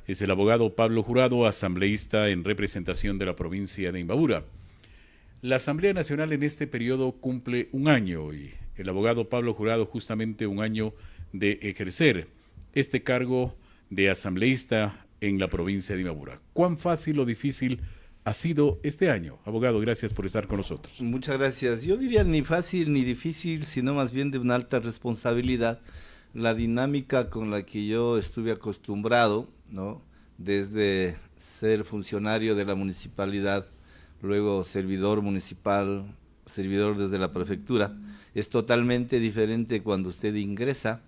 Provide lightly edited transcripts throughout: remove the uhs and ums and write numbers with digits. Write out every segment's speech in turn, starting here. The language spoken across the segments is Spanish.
Es el abogado Pablo Jurado, asambleísta en representación de la provincia de Imbabura. La Asamblea Nacional en este periodo cumple un año y el abogado Pablo Jurado justamente un año de ejercer este cargo de asambleísta en la provincia de Imbabura. ¿Cuán fácil o difícil ha sido este año? Abogado, gracias por estar con nosotros. Muchas gracias. Yo diría ni fácil ni difícil, sino más bien de una alta responsabilidad. La dinámica con la que yo estuve acostumbrado, ¿no? Desde ser funcionario de la municipalidad, luego servidor municipal, servidor desde la prefectura, es totalmente diferente cuando usted ingresa.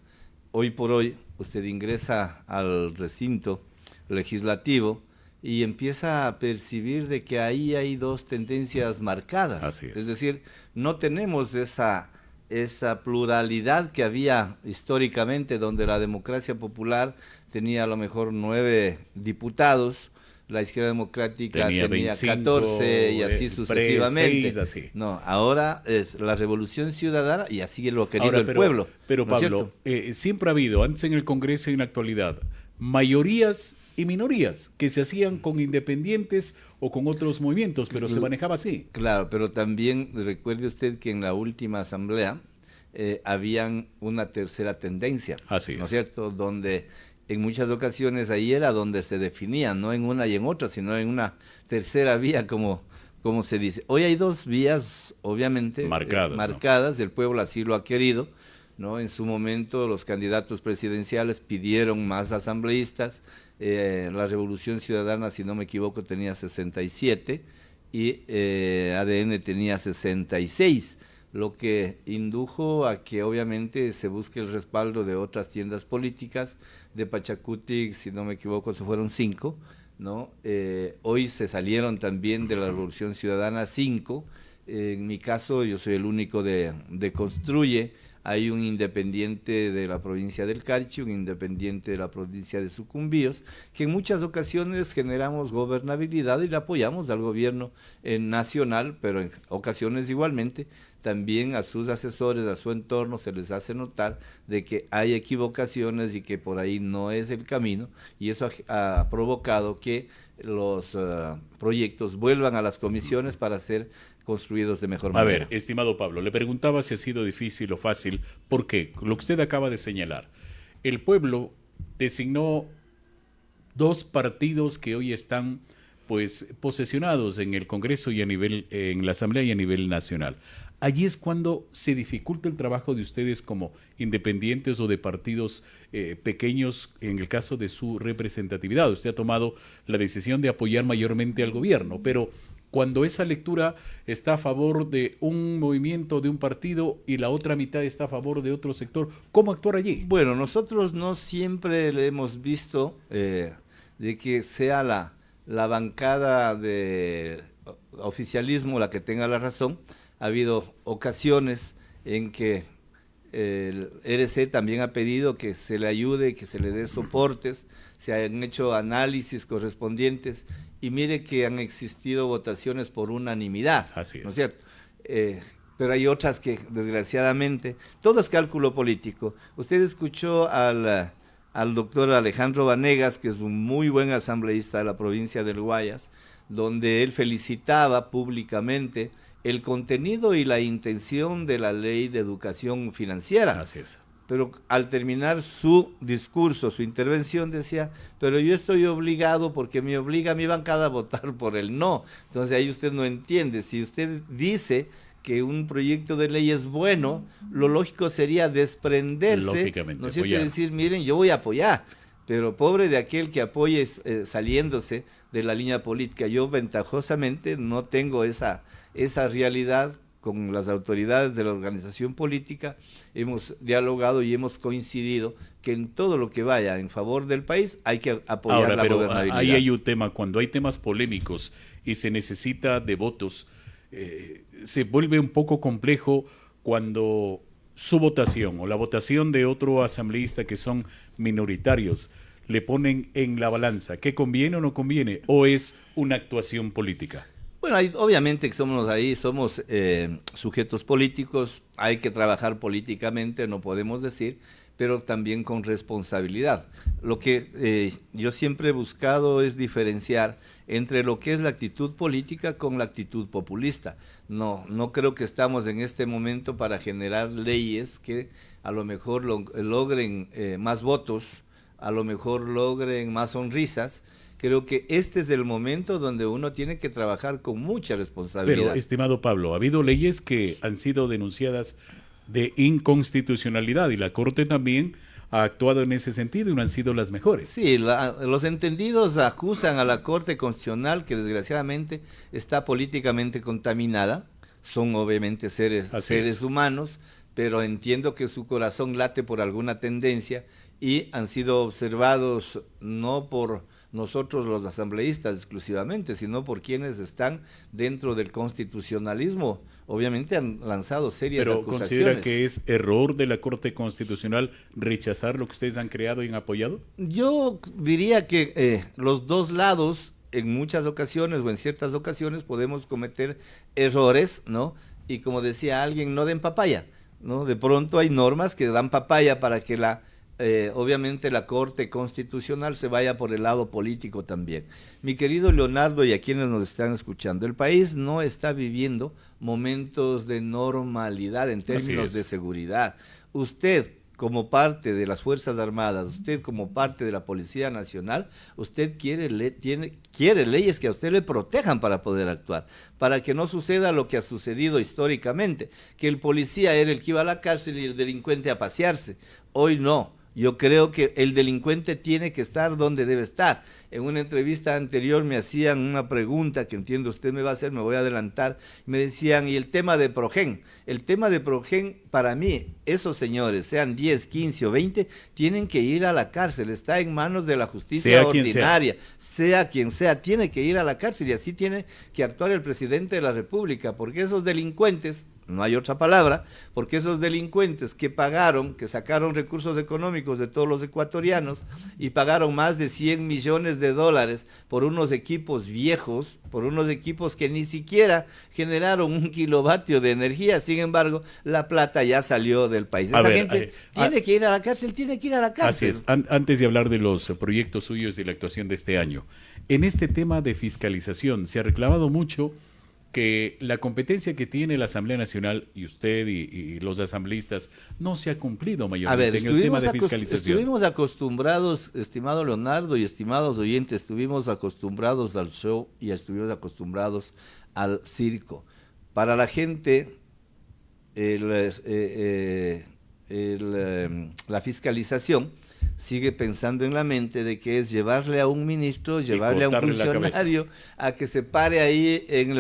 Hoy por hoy, usted ingresa al recinto legislativo y empieza a percibir de que ahí hay dos tendencias marcadas. Así es. Es decir, no tenemos esa pluralidad que había históricamente, donde la democracia popular tenía a lo mejor 9 diputados, la izquierda democrática tenía 25, 14 y así sucesivamente. 6, así. No, ahora es la revolución ciudadana y así lo ha querido Ahora, el pueblo. Pero ¿no es Pablo, cierto? siempre ha habido, antes en el Congreso y en la actualidad, mayorías y minorías que se hacían con independientes o con otros movimientos, pero se manejaba así. Claro, pero también recuerde usted que en la última asamblea habían una tercera tendencia, Así ¿no es es. cierto? Donde en muchas ocasiones ahí era donde se definía, no en una y en otra, sino en una tercera vía, como se dice. Hoy hay dos vías, obviamente, marcadas, ¿no? El pueblo así lo ha querido, ¿no? En su momento los candidatos presidenciales pidieron más asambleístas. La Revolución Ciudadana, si no me equivoco, tenía 67 y ADN tenía 66, lo que indujo a que obviamente se busque el respaldo de otras tiendas políticas. De Pachacutic, si no me equivoco, se fueron 5, ¿no? Hoy se salieron también de la Revolución Ciudadana 5. En mi caso, yo soy el único de Construye. Hay un independiente de la provincia del Carchi, un independiente de la provincia de Sucumbíos, que en muchas ocasiones generamos gobernabilidad y le apoyamos al gobierno nacional, pero en ocasiones igualmente también a sus asesores, a su entorno, se les hace notar de que hay equivocaciones y que por ahí no es el camino, y eso ha provocado que los proyectos vuelvan a las comisiones para ser construidos de mejor manera. A ver, estimado Pablo, le preguntaba si ha sido difícil o fácil, porque lo que usted acaba de señalar, el pueblo designó 2 partidos que hoy están pues posesionados en el Congreso y en la Asamblea y a nivel nacional. Allí es cuando se dificulta el trabajo de ustedes como independientes o de partidos pequeños en el caso de su representatividad. Usted ha tomado la decisión de apoyar mayormente al gobierno, pero cuando esa lectura está a favor de un movimiento, de un partido, y la otra mitad está a favor de otro sector, ¿cómo actuar allí? Bueno, nosotros no siempre le hemos visto de que sea la bancada de oficialismo la que tenga la razón. Ha habido ocasiones en que el RC también ha pedido que se le ayude, que se le dé soportes, se han hecho análisis correspondientes y mire que han existido votaciones por unanimidad. Así es. ¿No es cierto? Pero hay otras que desgraciadamente, todo es cálculo político. Usted escuchó al doctor Alejandro Vanegas, que es un muy buen asambleísta de la provincia del Guayas, donde él felicitaba públicamente el contenido y la intención de la ley de educación financiera. Así es. Pero al terminar su discurso, su intervención, decía, pero yo estoy obligado porque me obliga a mi bancada a votar por el no. Entonces ahí usted no entiende. Si usted dice que un proyecto de ley es bueno, lo lógico sería desprenderse, lógicamente, ¿no es cierto? Y decir, miren, yo voy a apoyar, pero pobre de aquel que apoye saliéndose de la línea política. Yo ventajosamente no tengo esa realidad. Con las autoridades de la organización política hemos dialogado y hemos coincidido que en todo lo que vaya en favor del país hay que apoyar. Ahora, la pero gobernabilidad. ahí hay un tema, cuando hay temas polémicos y se necesita de votos, se vuelve un poco complejo cuando su votación o la votación de otro asambleísta que son minoritarios le ponen en la balanza, ¿qué conviene o no conviene? ¿O es una actuación política? Bueno, obviamente que somos sujetos políticos, hay que trabajar políticamente, no podemos decir, pero también con responsabilidad. Lo que yo siempre he buscado es diferenciar entre lo que es la actitud política con la actitud populista. No creo que estamos en este momento para generar leyes que a lo mejor logren más votos, a lo mejor logren más sonrisas. Creo que este es el momento donde uno tiene que trabajar con mucha responsabilidad. Pero, estimado Pablo, ha habido leyes que han sido denunciadas de inconstitucionalidad y la Corte también ha actuado en ese sentido y no han sido las mejores. Sí, los entendidos acusan a la Corte Constitucional, que desgraciadamente está políticamente contaminada. Son obviamente seres humanos, pero entiendo que su corazón late por alguna tendencia y han sido observados no por nosotros los asambleístas exclusivamente, sino por quienes están dentro del constitucionalismo. Obviamente han lanzado serias acusaciones. ¿Pero considera que es error de la Corte Constitucional rechazar lo que ustedes han creado y han apoyado? Yo diría que los dos lados, en muchas ocasiones o en ciertas ocasiones, podemos cometer errores, ¿no? Y como decía alguien, no den papaya, ¿no? De pronto hay normas que dan papaya para que obviamente la Corte Constitucional se vaya por el lado político también. Mi querido Leonardo y a quienes nos están escuchando, el país no está viviendo momentos de normalidad en términos de seguridad. Usted, como parte de las Fuerzas Armadas, usted como parte de la Policía Nacional, usted quiere leyes que a usted le protejan para poder actuar, para que no suceda lo que ha sucedido históricamente, que el policía era el que iba a la cárcel y el delincuente a pasearse. Hoy no. Yo creo que el delincuente tiene que estar donde debe estar. En una entrevista anterior me hacían una pregunta que entiendo usted me va a hacer, me voy a adelantar. Me decían, ¿y el tema de Progen? El tema de Progen, para mí, esos señores, sean 10, 15 o 20, tienen que ir a la cárcel. Está en manos de la justicia ordinaria. Sea quien sea, tiene que ir a la cárcel y así tiene que actuar el presidente de la República, porque esos delincuentes, no hay otra palabra, porque esos delincuentes que pagaron, que sacaron recursos económicos de todos los ecuatorianos y pagaron más de 100 millones de dólares por unos equipos viejos, por unos equipos que ni siquiera generaron 1 kilovatio de energía, sin embargo, la plata ya salió del país. Esa gente tiene que ir a la cárcel, tiene que ir a la cárcel. Así es. Antes de hablar de los proyectos suyos y la actuación de este año, en este tema de fiscalización se ha reclamado mucho que la competencia que tiene la Asamblea Nacional y usted y los asambleístas no se ha cumplido mayormente en el tema de fiscalización. Estuvimos acostumbrados, estimado Leonardo y estimados oyentes, estuvimos acostumbrados al show y estuvimos acostumbrados al circo. Para la gente, la fiscalización sigue pensando en la mente de que es llevarle a un ministro, llevarle a un funcionario a que se pare ahí en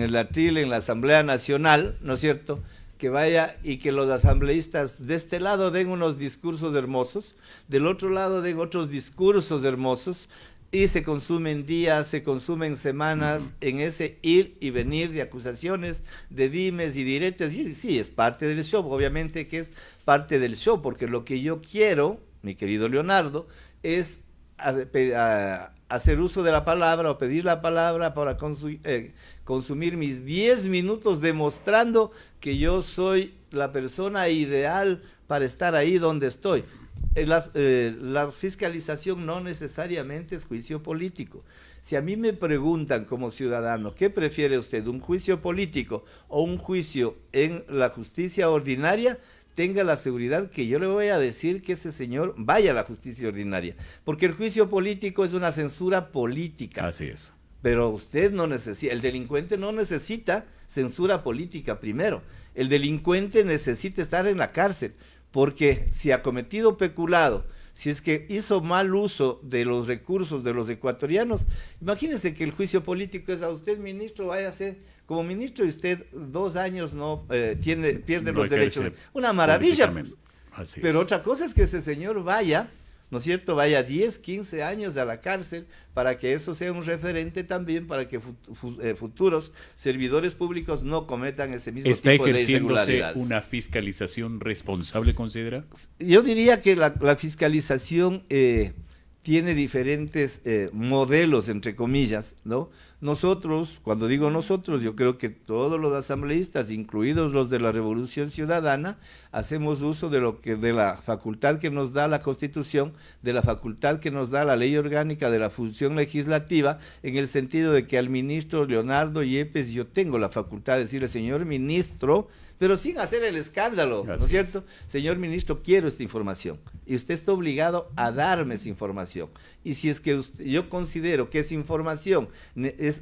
el atril, en la Asamblea Nacional, ¿no es cierto?, que vaya y que los asambleístas de este lado den unos discursos hermosos, del otro lado den otros discursos hermosos, y se consumen días, se consumen semanas en ese ir y venir de acusaciones, de dimes y diretes, y sí, es parte del show, obviamente que es parte del show, porque lo que yo quiero, mi querido Leonardo, es hacer uso de la palabra o pedir la palabra para consumir mis 10 minutos demostrando que yo soy la persona ideal para estar ahí donde estoy. La fiscalización no necesariamente es juicio político. Si a mí me preguntan como ciudadano, ¿qué prefiere usted, un juicio político o un juicio en la justicia ordinaria?, tenga la seguridad que yo le voy a decir que ese señor vaya a la justicia ordinaria, porque el juicio político es una censura política. Así es. Pero usted no necesita, el delincuente no necesita censura política primero, el delincuente necesita estar en la cárcel, porque si ha cometido peculado, si es que hizo mal uso de los recursos de los ecuatorianos, imagínense que el juicio político es a usted, ministro, vaya a ser como ministro y usted 2 años pierde los derechos. Una maravilla. Pero otra cosa es que ese señor vaya, ¿no es cierto?, vaya 10, 15 años a la cárcel para que eso sea un referente también para que futuros servidores públicos no cometan ese mismo tipo de irregularidades. ¿Está ejerciéndose una fiscalización responsable, considera? Yo diría que la fiscalización tiene diferentes modelos, entre comillas, ¿no? Nosotros, cuando digo nosotros, yo creo que todos los asambleístas, incluidos los de la Revolución Ciudadana, hacemos uso de la facultad que nos da la Constitución, de la facultad que nos da la Ley Orgánica de la Función Legislativa, en el sentido de que al ministro Leonardo Yepes yo tengo la facultad de decirle, señor ministro, pero sin hacer el escándalo, ¿no es cierto? Señor ministro, quiero esta información, y usted está obligado a darme esa información, y si es que yo considero que esa información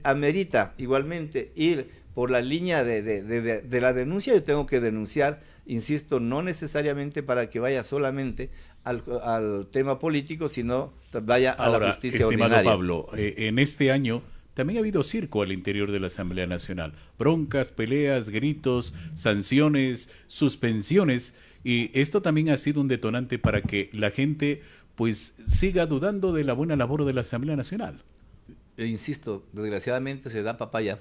amerita igualmente ir por la línea de la denuncia, yo tengo que denunciar, insisto, no necesariamente para que vaya solamente al tema político, sino vaya a la justicia ordinaria. Estimado Pablo, en este año también ha habido circo al interior de la Asamblea Nacional. Broncas, peleas, gritos, sanciones, suspensiones. Y esto también ha sido un detonante para que la gente pues siga dudando de la buena labor de la Asamblea Nacional. Insisto, desgraciadamente se da papaya,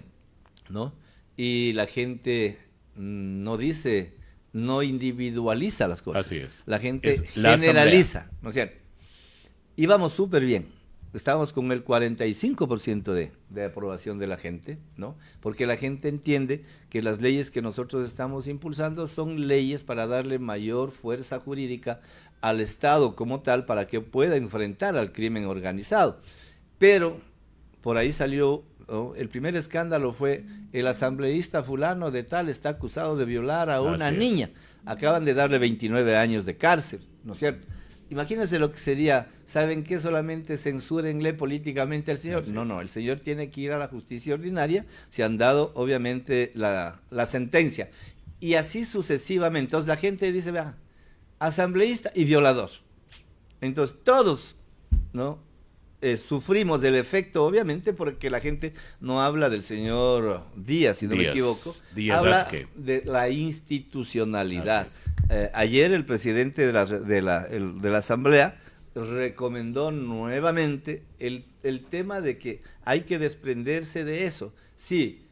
¿no? Y la gente no dice, no individualiza las cosas. Así es. La gente generaliza, ¿no es cierto? Íbamos súper bien. Estábamos con el 45% de aprobación de la gente, ¿no? Porque la gente entiende que las leyes que nosotros estamos impulsando son leyes para darle mayor fuerza jurídica al Estado como tal para que pueda enfrentar al crimen organizado. Pero por ahí salió, ¿no? El primer escándalo fue el asambleísta fulano de tal está acusado de violar a una niña. Acaban de darle 29 años de cárcel, ¿no es cierto? Imagínense lo que sería, ¿saben qué? Solamente censúrenle políticamente al señor. No, el señor tiene que ir a la justicia ordinaria, se han dado obviamente la sentencia. Y así sucesivamente. Entonces la gente dice, vea, asambleísta y violador. Entonces todos, ¿no? Sufrimos del efecto, obviamente, porque la gente no habla del señor Díaz, si no me equivoco, habla de la institucionalidad. Ayer el presidente de la Asamblea recomendó nuevamente el tema de que hay que desprenderse de eso. Sí,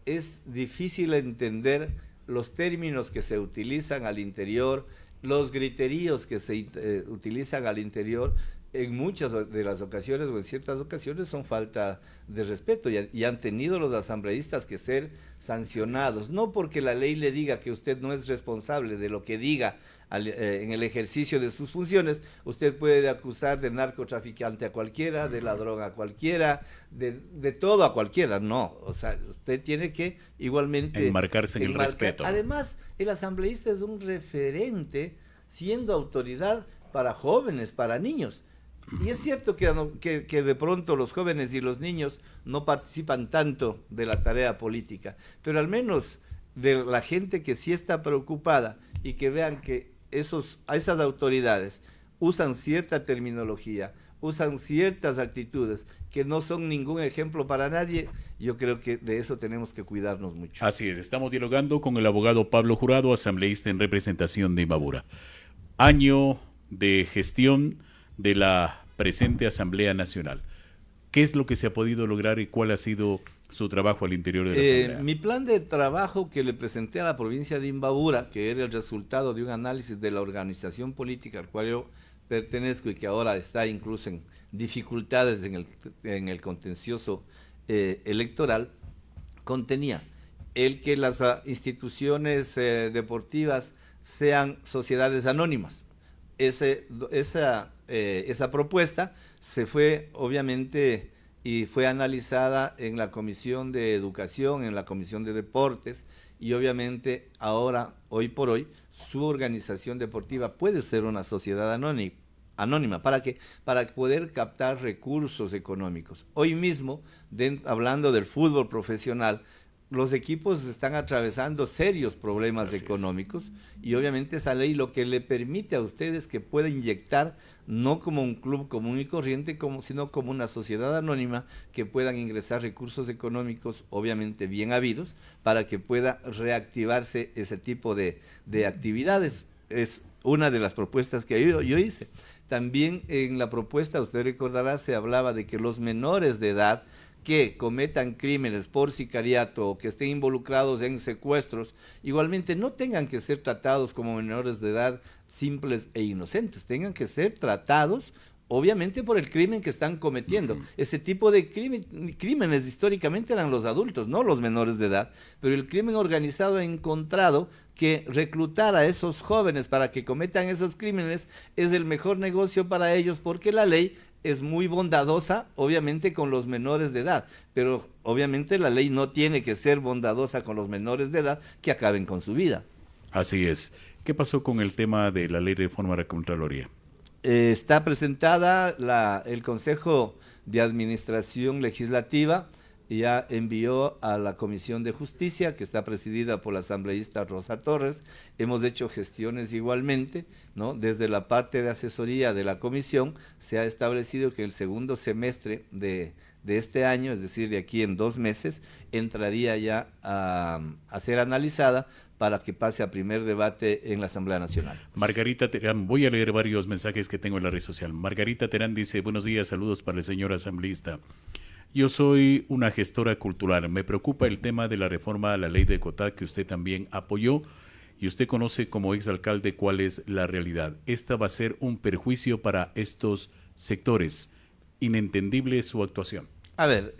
es difícil entender los términos que se utilizan al interior, los griteríos que se utilizan al interior, en muchas de las ocasiones o en ciertas ocasiones son falta de respeto y han tenido los asambleístas que ser sancionados, no porque la ley le diga que usted no es responsable de lo que diga en el ejercicio de sus funciones. Usted puede acusar de narcotraficante a cualquiera, de ladrón a cualquiera, de todo a cualquiera, no, o sea, usted tiene que igualmente enmarcarse en el respeto. Además, el asambleísta es un referente siendo autoridad para jóvenes, para niños. Y es cierto que de pronto los jóvenes y los niños no participan tanto de la tarea política, pero al menos de la gente que sí está preocupada y que vean que a esas autoridades usan cierta terminología, usan ciertas actitudes que no son ningún ejemplo para nadie, yo creo que de eso tenemos que cuidarnos mucho. Así es, estamos dialogando con el abogado Pablo Jurado, asambleísta en representación de Imbabura. Año de gestión de la presente Asamblea Nacional. ¿Qué es lo que se ha podido lograr y cuál ha sido su trabajo al interior de la Asamblea? Mi plan de trabajo que le presenté a la provincia de Imbabura, que era el resultado de un análisis de la organización política al cual yo pertenezco y que ahora está incluso en dificultades en el contencioso electoral, contenía el que las instituciones deportivas sean sociedades anónimas. Esa propuesta se fue obviamente y fue analizada en la Comisión de Educación, en la Comisión de Deportes, y obviamente ahora, hoy por hoy, su organización deportiva puede ser una sociedad anónima. ¿Para qué? Para poder captar recursos económicos. Hoy mismo, hablando del fútbol profesional, los equipos están atravesando serios problemas económicos y obviamente esa ley lo que le permite a ustedes que pueda inyectar no como un club común y corriente, sino como una sociedad anónima que puedan ingresar recursos económicos obviamente bien habidos para que pueda reactivarse ese tipo de actividades. Es una de las propuestas que yo hice. También en la propuesta, usted recordará, se hablaba de que los menores de edad que cometan crímenes por sicariato o que estén involucrados en secuestros, igualmente no tengan que ser tratados como menores de edad simples e inocentes, tengan que ser tratados obviamente por el crimen que están cometiendo. Ese tipo de crímenes históricamente eran los adultos, no los menores de edad, pero el crimen organizado ha encontrado que reclutar a esos jóvenes para que cometan esos crímenes es el mejor negocio para ellos, porque la ley es muy bondadosa, obviamente, con los menores de edad, pero obviamente la ley no tiene que ser bondadosa con los menores de edad que acaben con su vida. Así es. ¿Qué pasó con el tema de la ley de reforma de la Contraloría? Está presentada, el Consejo de Administración Legislativa ya envió a la Comisión de Justicia, que está presidida por la asambleísta Rosa Torres. Hemos hecho gestiones igualmente, ¿no? Desde la parte de asesoría de la comisión se ha establecido que el segundo semestre de este año, es decir, de aquí en 2 meses, entraría ya a ser analizada para que pase a primer debate en la Asamblea Nacional. Margarita Terán, voy a leer varios mensajes que tengo en la red social. Margarita Terán dice, buenos días, saludos para el señor asambleísta. Yo soy una gestora cultural. Me preocupa el tema de la reforma a la ley de Cotá que usted también apoyó y usted conoce como exalcalde cuál es la realidad. Esta va a ser un perjuicio para estos sectores. Inentendible su actuación. A ver,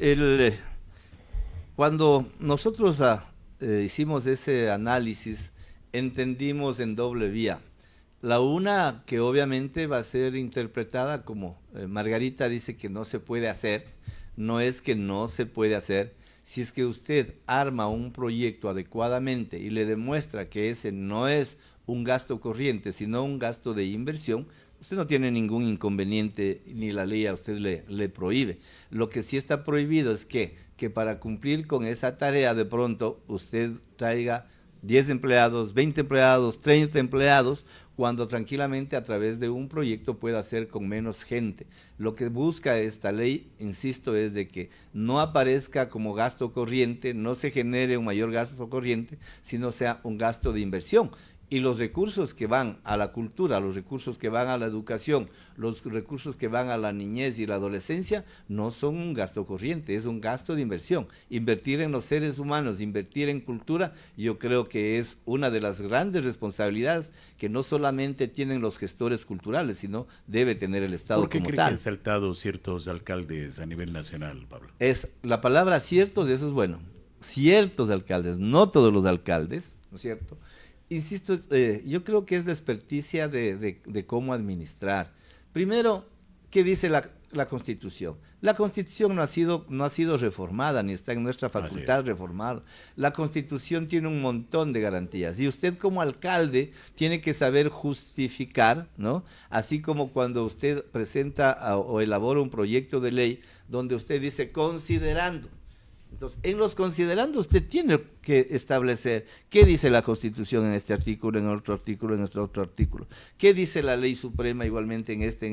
cuando nosotros hicimos ese análisis, entendimos en doble vía. La una que obviamente va a ser interpretada como Margarita dice que no se puede hacer. No es que no se puede hacer, si es que usted arma un proyecto adecuadamente y le demuestra que ese no es un gasto corriente, sino un gasto de inversión, usted no tiene ningún inconveniente, ni la ley a usted le prohíbe. Lo que sí está prohibido es que para cumplir con esa tarea de pronto usted traiga 10 empleados, 20 empleados, 30 empleados, cuando tranquilamente a través de un proyecto pueda hacer con menos gente. Lo que busca esta ley, insisto, es de que no aparezca como gasto corriente, no se genere un mayor gasto corriente, sino sea un gasto de inversión. Y los recursos que van a la cultura, los recursos que van a la educación, los recursos que van a la niñez y la adolescencia, no son un gasto corriente, es un gasto de inversión. Invertir en los seres humanos, invertir en cultura, yo creo que es una de las grandes responsabilidades que no solamente tienen los gestores culturales, sino debe tener el Estado como tal. ¿Por qué cree que han saltado ciertos alcaldes a nivel nacional, Pablo? La palabra ciertos, eso es bueno. Ciertos alcaldes, no todos los alcaldes, ¿no es cierto? Insisto, yo creo que es la experticia de cómo administrar. Primero, ¿qué dice la Constitución? La Constitución no ha sido reformada, ni está en nuestra facultad reformar. La Constitución tiene un montón de garantías y usted como alcalde tiene que saber justificar, ¿no? Así como cuando usted presenta o elabora un proyecto de ley donde usted dice considerando. Entonces, en los considerando usted tiene que establecer qué dice la Constitución en este artículo, en otro artículo, en este otro artículo. ¿Qué dice la Ley Suprema igualmente en este?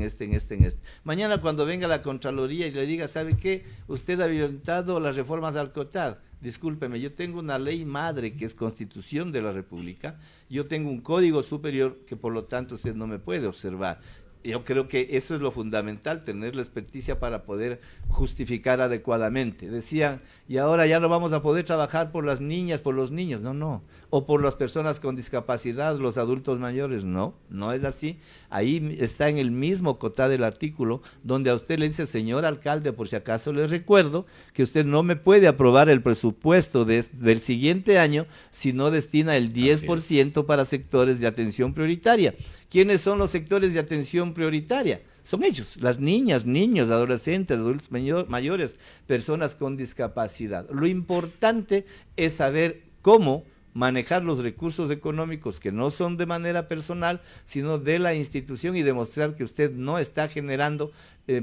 Mañana cuando venga la Contraloría y le diga, ¿sabe qué? Usted ha violentado las reformas al COTAD. Discúlpeme, yo tengo una ley madre que es Constitución de la República, yo tengo un código superior que por lo tanto usted no me puede observar. Yo creo que eso es lo fundamental, tener la experticia para poder justificar adecuadamente. Decían, y ahora ya no vamos a poder trabajar por las niñas, por los niños. No. O por las personas con discapacidad, los adultos mayores. No es así. Ahí está en el mismo cotá del artículo, donde a usted le dice, señor alcalde, por si acaso le recuerdo que usted no me puede aprobar el presupuesto del siguiente año si no destina el 10% para sectores de atención prioritaria. ¿Quiénes son los sectores de atención prioritaria? Son ellos, las niñas, niños, adolescentes, adultos mayores, personas con discapacidad. Lo importante es saber cómo manejar los recursos económicos que no son de manera personal, sino de la institución y demostrar que usted no está generando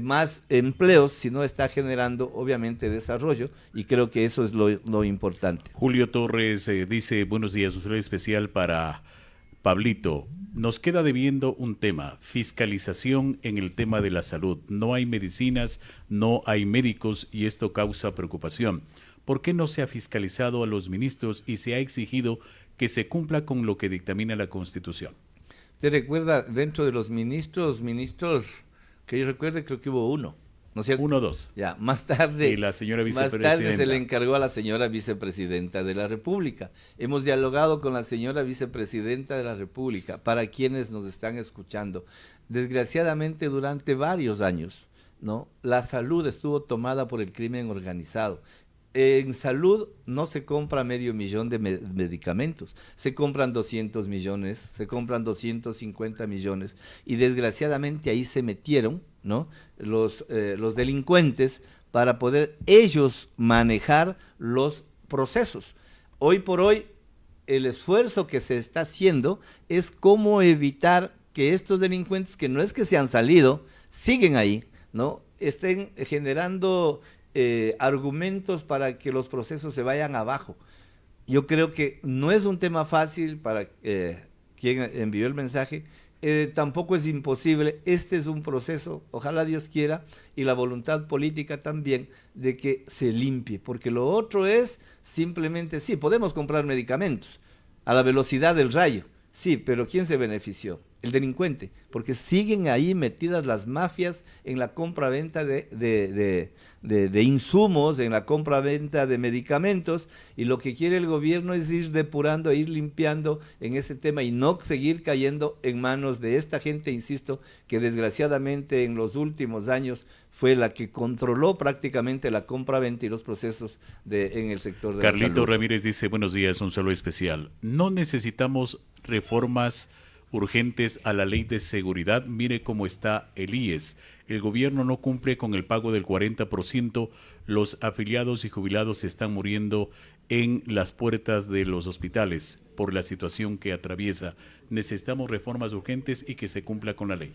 más empleos, sino está generando obviamente desarrollo, y creo que eso es lo importante. Julio Torres dice, buenos días, un saludo especial para Pablito. Nos queda debiendo un tema, fiscalización en el tema de la salud. No hay medicinas, no hay médicos y esto causa preocupación. ¿Por qué no se ha fiscalizado a los ministros y se ha exigido que se cumpla con lo que dictamina la Constitución? ¿Usted recuerda dentro de los ministros, que yo recuerde, creo que hubo uno? ¿No es cierto? 1 o 2. Ya, más tarde, y la señora vicepresidenta. Más tarde se le encargó a la señora vicepresidenta de la República. Hemos dialogado con la señora vicepresidenta de la República. Para quienes nos están escuchando, Desgraciadamente durante varios años, ¿no? La salud estuvo tomada por el crimen organizado. En salud no se compra medio millón de medicamentos, se compran 200 millones, se compran 250 millones y desgraciadamente ahí se metieron, ¿no? Los delincuentes para poder ellos manejar los procesos. Hoy por hoy el esfuerzo que se está haciendo es cómo evitar que estos delincuentes, que no es que se han salido, siguen ahí, ¿no? Estén generando argumentos para que los procesos se vayan abajo. Yo creo que no es un tema fácil para quien envió el mensaje, tampoco es imposible. Este es un proceso, ojalá Dios quiera, y la voluntad política también, de que se limpie, porque lo otro es simplemente, sí, podemos comprar medicamentos a la velocidad del rayo, sí, pero ¿quién se benefició? El delincuente, porque siguen ahí metidas las mafias en la compra-venta de insumos, en la compra-venta de medicamentos, y lo que quiere el gobierno es ir depurando, ir limpiando en ese tema y no seguir cayendo en manos de esta gente, insisto, que desgraciadamente en los últimos años fue la que controló prácticamente la compra-venta y los procesos en el sector de la salud. Carlito Ramírez dice, buenos días, un saludo especial. No necesitamos reformas urgentes a la ley de seguridad. Mire cómo está el IES. El gobierno no cumple con el pago del 40%. Los afiliados y jubilados se están muriendo en las puertas de los hospitales por la situación que atraviesa. Necesitamos reformas urgentes y que se cumpla con la ley.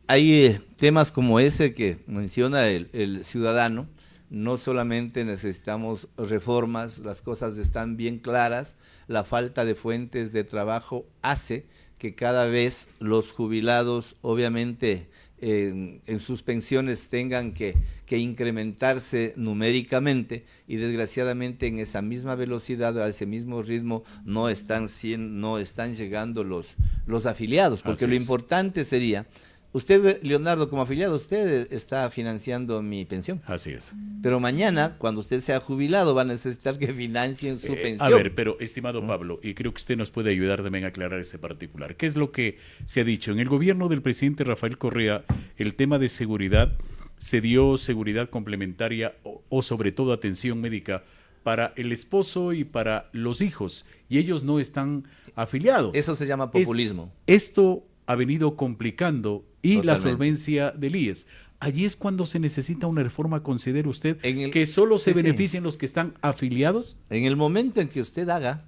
Hay temas como ese que menciona el ciudadano. No solamente necesitamos reformas, las cosas están bien claras. La falta de fuentes de trabajo hace que cada vez los jubilados, obviamente, en sus pensiones tengan que incrementarse numéricamente, y desgraciadamente en esa misma velocidad, a ese mismo ritmo, no están llegando los afiliados, porque lo importante sería, usted, Leonardo, como afiliado, usted está financiando mi pensión. Así es. Pero mañana, cuando usted sea jubilado, va a necesitar que financien su pensión. A ver, pero estimado Pablo, y creo que usted nos puede ayudar también a aclarar ese particular. ¿Qué es lo que se ha dicho? En el gobierno del presidente Rafael Correa, el tema de seguridad, se dio seguridad complementaria o sobre todo atención médica para el esposo y para los hijos, y ellos no están afiliados. Eso se llama populismo. Esto ha venido complicando y totalmente la solvencia del IES. Allí es cuando se necesita una reforma, ¿considera usted que solo se beneficien los que están afiliados? En el momento en que usted haga,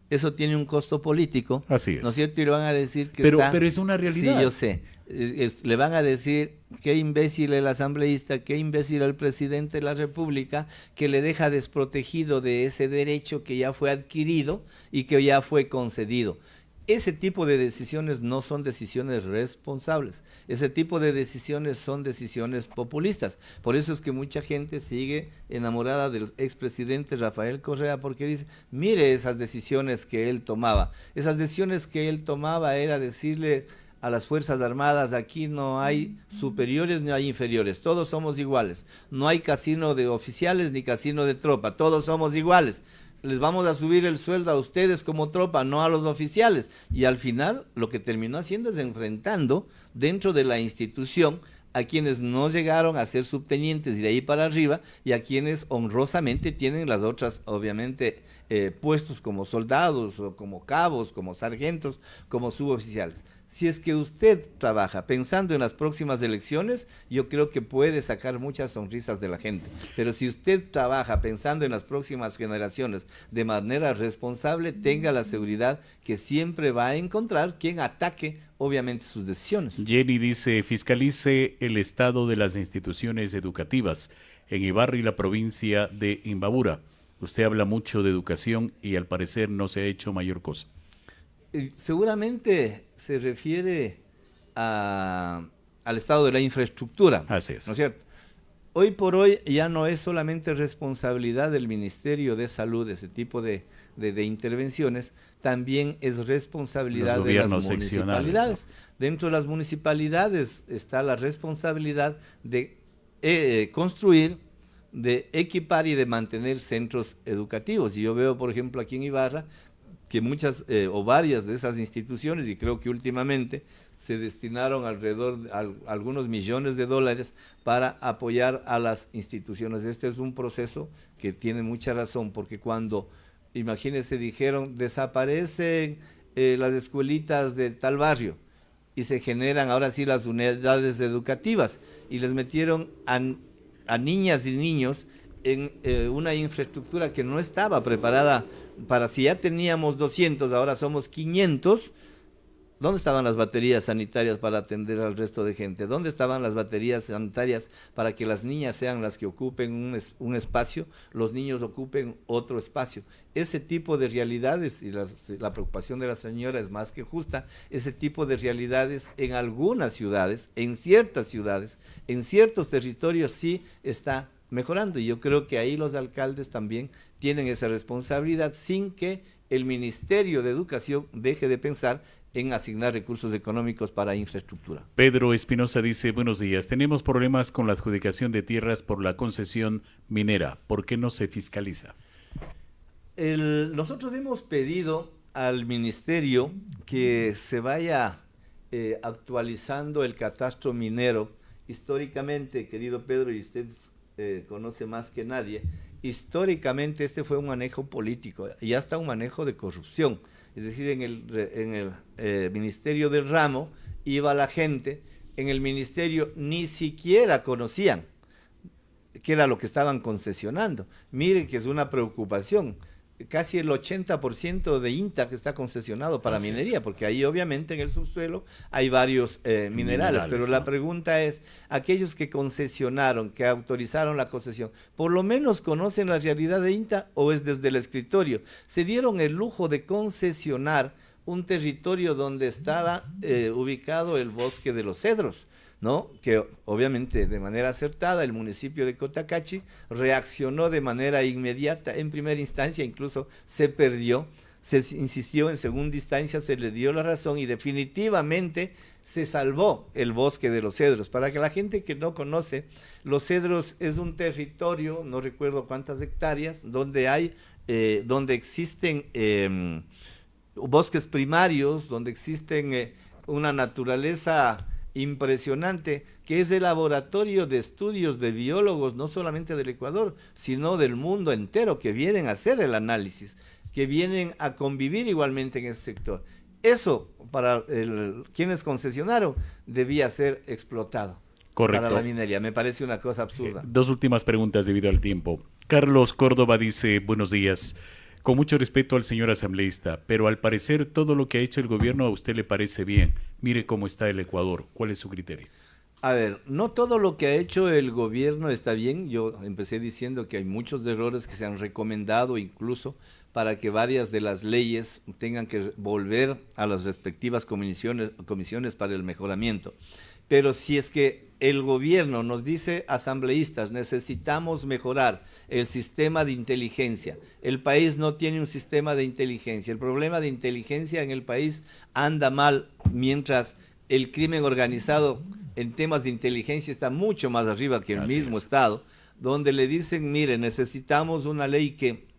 eso tiene un costo político. Así es. ¿No es cierto? Y le van a decir que pero es una realidad. Sí, yo sé. Le van a decir qué imbécil el asambleísta, qué imbécil el presidente de la República, que le deja desprotegido de ese derecho que ya fue adquirido y que ya fue concedido. Ese tipo de decisiones no son decisiones responsables, ese tipo de decisiones son decisiones populistas. Por eso es que mucha gente sigue enamorada del expresidente Rafael Correa, porque dice, mire esas decisiones que él tomaba. Esas decisiones que él tomaba era decirle a las Fuerzas Armadas, aquí no hay superiores ni hay inferiores, todos somos iguales. No hay casino de oficiales ni casino de tropa, todos somos iguales. Les vamos a subir el sueldo a ustedes como tropa, no a los oficiales. Y al final lo que terminó haciendo es enfrentando dentro de la institución a quienes no llegaron a ser subtenientes y de ahí para arriba, y a quienes honrosamente tienen las otras, obviamente, puestos como soldados o como cabos, como sargentos, como suboficiales. Si es que usted trabaja pensando en las próximas elecciones, yo creo que puede sacar muchas sonrisas de la gente. Pero si usted trabaja pensando en las próximas generaciones de manera responsable, tenga la seguridad que siempre va a encontrar quien ataque, obviamente, sus decisiones. Jenny dice, fiscalice el estado de las instituciones educativas en Ibarra y la provincia de Imbabura. Usted habla mucho de educación y al parecer no se ha hecho mayor cosa. Seguramente se refiere al estado de la infraestructura. Así es. ¿No es cierto? Hoy por hoy ya no es solamente responsabilidad del Ministerio de Salud ese tipo de intervenciones, también es responsabilidad de las municipalidades. ¿No? Dentro de las municipalidades está la responsabilidad de construir, de equipar y de mantener centros educativos. Y yo veo, por ejemplo, aquí en Ibarra, que muchas o varias de esas instituciones, y creo que últimamente se destinaron alrededor de algunos millones de dólares para apoyar a las instituciones. Este es un proceso que tiene mucha razón, porque cuando, imagínense, dijeron, desaparecen las escuelitas de tal barrio, y se generan ahora sí las unidades educativas, y les metieron a niñas y niños en una infraestructura que no estaba preparada para, si ya teníamos 200, ahora somos 500, ¿dónde estaban las baterías sanitarias para atender al resto de gente? ¿Dónde estaban las baterías sanitarias para que las niñas sean las que ocupen un espacio, los niños ocupen otro espacio? Ese tipo de realidades, y la preocupación de la señora es más que justa, ese tipo de realidades en algunas ciudades, en ciertas ciudades, en ciertos territorios sí está mejorando, y yo creo que ahí los alcaldes también tienen esa responsabilidad, sin que el Ministerio de Educación deje de pensar en asignar recursos económicos para infraestructura. Pedro Espinosa dice, buenos días, tenemos problemas con la adjudicación de tierras por la concesión minera, ¿por qué no se fiscaliza? Nosotros hemos pedido al Ministerio que se vaya actualizando el catastro minero. Históricamente, querido Pedro, y usted conoce más que nadie, históricamente este fue un manejo político y hasta un manejo de corrupción. Es decir, en el Ministerio del Ramo iba la gente, en el ministerio ni siquiera conocían qué era lo que estaban concesionando. Miren que es una preocupación. Casi el 80% de INTA que está concesionado para minería, porque ahí obviamente en el subsuelo hay varios minerales, pero la pregunta es, aquellos que concesionaron, que autorizaron la concesión, ¿por lo menos conocen la realidad de INTA o es desde el escritorio? Se dieron el lujo de concesionar un territorio donde estaba ubicado el bosque de los cedros, ¿no? Que obviamente de manera acertada el municipio de Cotacachi reaccionó de manera inmediata. En primera instancia incluso se perdió, se insistió, en segunda instancia se le dio la razón y definitivamente se salvó el bosque de los cedros. Para que la gente que no conoce, los cedros es un territorio, no recuerdo cuántas hectáreas, donde hay, donde existen bosques primarios, donde existen una naturaleza impresionante, que es el laboratorio de estudios de biólogos, no solamente del Ecuador, sino del mundo entero, que vienen a hacer el análisis, que vienen a convivir igualmente en ese sector. Eso, para quienes concesionaron, debía ser explotado. Correcto. Para la minería, me parece una cosa absurda. Dos últimas preguntas debido al tiempo. Carlos Córdoba dice, buenos días. Con mucho respeto al señor asambleísta, pero al parecer todo lo que ha hecho el gobierno a usted le parece bien. Mire cómo está el Ecuador. ¿Cuál es su criterio? A ver, no todo lo que ha hecho el gobierno está bien. Yo empecé diciendo que hay muchos errores que se han recomendado incluso para que varias de las leyes tengan que volver a las respectivas comisiones para el mejoramiento. Pero si es que el gobierno nos dice, asambleístas, necesitamos mejorar el sistema de inteligencia. El país no tiene un sistema de inteligencia. El problema de inteligencia en el país anda mal, mientras el crimen organizado en temas de inteligencia está mucho más arriba que el mismo Estado, donde le dicen, mire, necesitamos una ley que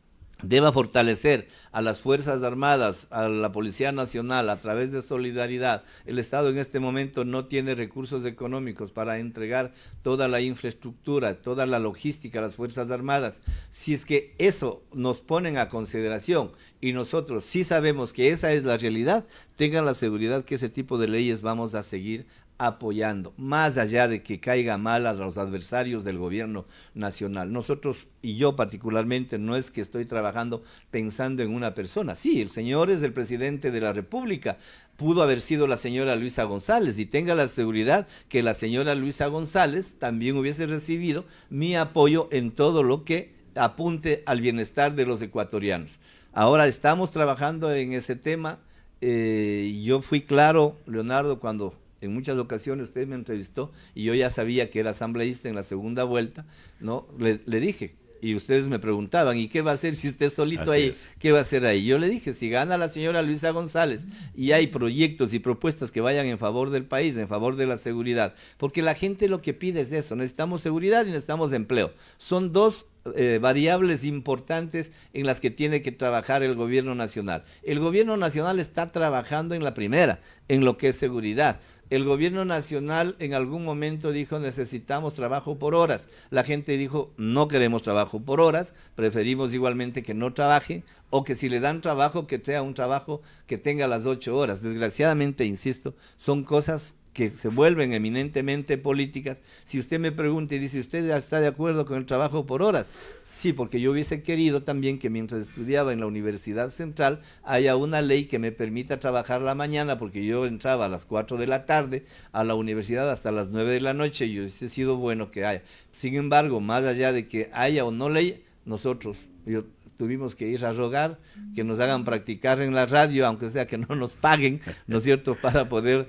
deba fortalecer a las Fuerzas Armadas, a la Policía Nacional, a través de solidaridad. El Estado en este momento no tiene recursos económicos para entregar toda la infraestructura, toda la logística a las Fuerzas Armadas. Si es que eso nos ponen a consideración y nosotros sí sabemos que esa es la realidad, tengan la seguridad que ese tipo de leyes vamos a seguir apoyando, más allá de que caiga mal a los adversarios del gobierno nacional. Nosotros, y yo particularmente, no es que estoy trabajando pensando en una persona. Sí, el señor es el presidente de la República, pudo haber sido la señora Luisa González, y tenga la seguridad que la señora Luisa González también hubiese recibido mi apoyo en todo lo que apunte al bienestar de los ecuatorianos. Ahora estamos trabajando en ese tema. Yo fui claro, Leonardo, cuando en muchas ocasiones usted me entrevistó y yo ya sabía que era asambleísta en la segunda vuelta, ¿no? Le dije, y ustedes me preguntaban, ¿y qué va a hacer si usted solito Así ahí? es. ¿Qué va a hacer ahí? Yo le dije, si gana la señora Luisa González y hay proyectos y propuestas que vayan en favor del país, en favor de la seguridad, porque la gente lo que pide es eso, necesitamos seguridad y necesitamos empleo. Son dos variables importantes en las que tiene que trabajar el gobierno nacional. El gobierno nacional está trabajando en la primera, en lo que es seguridad. El gobierno nacional en algún momento dijo necesitamos trabajo por horas. La gente dijo no queremos trabajo por horas, preferimos igualmente que no trabajen o que si le dan trabajo que sea un trabajo que tenga las 8 horas. Desgraciadamente, insisto, son cosas que se vuelven eminentemente políticas. Si usted me pregunta y dice, ¿usted ya está de acuerdo con el trabajo por horas? Sí, porque yo hubiese querido también que mientras estudiaba en la Universidad Central haya una ley que me permita trabajar la mañana, porque yo entraba a las 4 de la tarde a la universidad hasta las 9 de la noche y hubiese sido bueno que haya. Sin embargo, más allá de que haya o no ley, nosotros, tuvimos que ir a rogar que nos hagan practicar en la radio, aunque sea que no nos paguen, ¿no es cierto?, para poder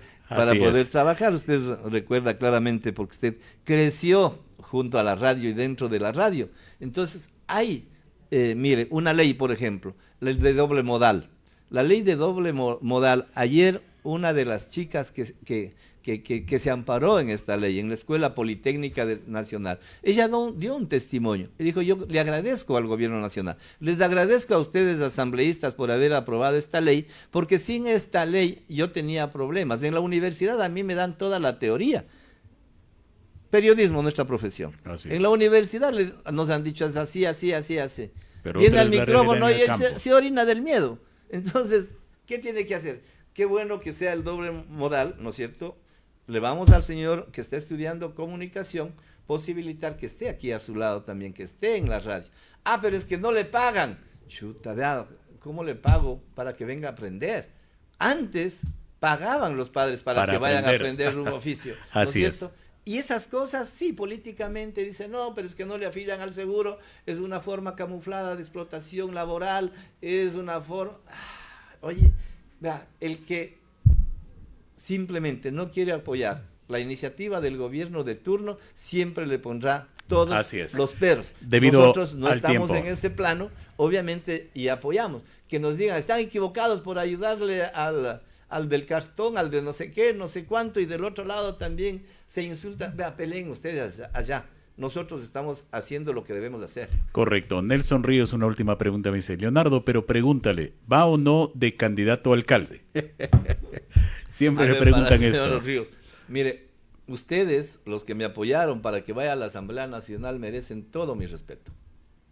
trabajar. Usted recuerda claramente porque usted creció junto a la radio y dentro de la radio. Entonces hay, mire, una ley, por ejemplo, la de doble modal. La ley de doble modal, ayer una de las chicas que se amparó en esta ley, en la Escuela Politécnica Nacional, ella dio un testimonio y dijo, yo le agradezco al gobierno nacional, les agradezco a ustedes asambleístas por haber aprobado esta ley, porque sin esta ley yo tenía problemas. En la universidad a mí me dan toda la teoría. Periodismo, nuestra profesión. En la universidad nos han dicho es así, así, así, así. Pero viene al micrófono y se orina del miedo. Entonces, ¿qué tiene que hacer? Qué bueno que sea el doble modal, ¿no es cierto? Le vamos al señor que está estudiando comunicación posibilitar que esté aquí a su lado también, que esté en la radio. Ah, pero es que no le pagan. Chuta, vea, ¿cómo le pago para que venga a aprender? Antes pagaban los padres para que vayan a aprender un oficio, ¿no es cierto? Y esas cosas, sí, políticamente dicen, no, pero es que no le afilian al seguro, es una forma camuflada de explotación laboral, es una forma... Oye, vea, el que simplemente no quiere apoyar la iniciativa del gobierno de turno, siempre le pondrá todos los perros. Nosotros no estamos en ese plano, obviamente, y apoyamos. Que nos digan, están equivocados por ayudarle al del cartón, al de no sé qué, no sé cuánto, y del otro lado también se insulta. Vea, peleen ustedes allá. Nosotros estamos haciendo lo que debemos hacer. Correcto. Nelson Ríos, una última pregunta me dice, Leonardo, pero pregúntale, ¿va o no de candidato a alcalde? Siempre le preguntan esto. Ríos, mire, ustedes, los que me apoyaron para que vaya a la Asamblea Nacional, merecen todo mi respeto.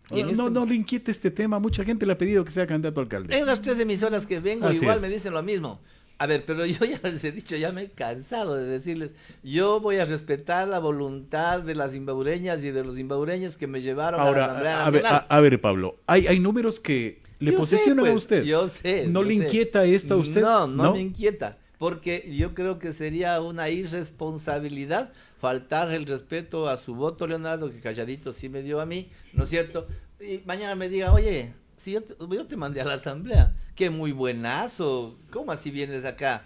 No le inquiete este tema, mucha gente le ha pedido que sea candidato a alcalde. En las 3 emisoras que vengo, me dicen lo mismo. A ver, pero yo ya les he dicho, ya me he cansado de decirles, yo voy a respetar la voluntad de las imbaureñas y de los imbaureños que me llevaron a la Asamblea Nacional. A ver, Pablo, hay números que le posesionan a usted. Yo sé. ¿No le inquieta esto a usted? No me inquieta, porque yo creo que sería una irresponsabilidad faltar el respeto a su voto, Leonardo, que calladito sí me dio a mí, ¿no es cierto? Y mañana me diga, oye, si yo te mandé a la asamblea, qué muy buenazo, ¿cómo así vienes acá?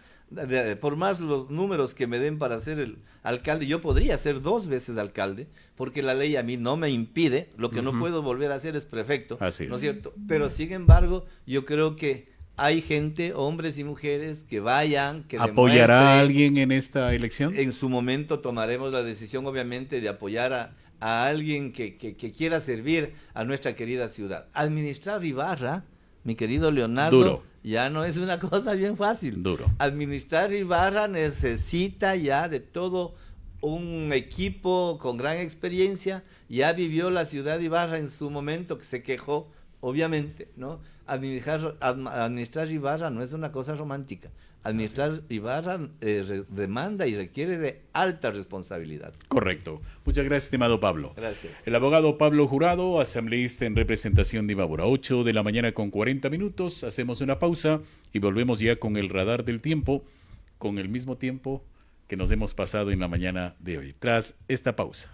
Por más los números que me den para ser el alcalde, yo podría ser 2 veces alcalde, porque la ley a mí no me impide, lo que no puedo volver a hacer es prefecto, ¿no es cierto? Pero sin embargo, yo creo que hay gente, hombres y mujeres, que vayan, que ¿Apoyará a alguien en esta elección? En su momento tomaremos la decisión, obviamente, de apoyar a alguien que quiera servir a nuestra querida ciudad. Administrar Ibarra, mi querido Leonardo, ya no es una cosa bien fácil. Administrar Ibarra necesita ya de todo un equipo con gran experiencia. Ya vivió la ciudad de Ibarra en su momento, que se quejó, obviamente, ¿no? Administrar Ibarra no es una cosa romántica. Administrar Ibarra demanda y requiere de alta responsabilidad. Correcto. Muchas gracias, estimado Pablo. Gracias. El abogado Pablo Jurado, asambleísta en representación de Imbabura. 8 de la mañana con 40 minutos. Hacemos una pausa y volvemos ya con el radar del tiempo, con el mismo tiempo que nos hemos pasado en la mañana de hoy. Tras esta pausa.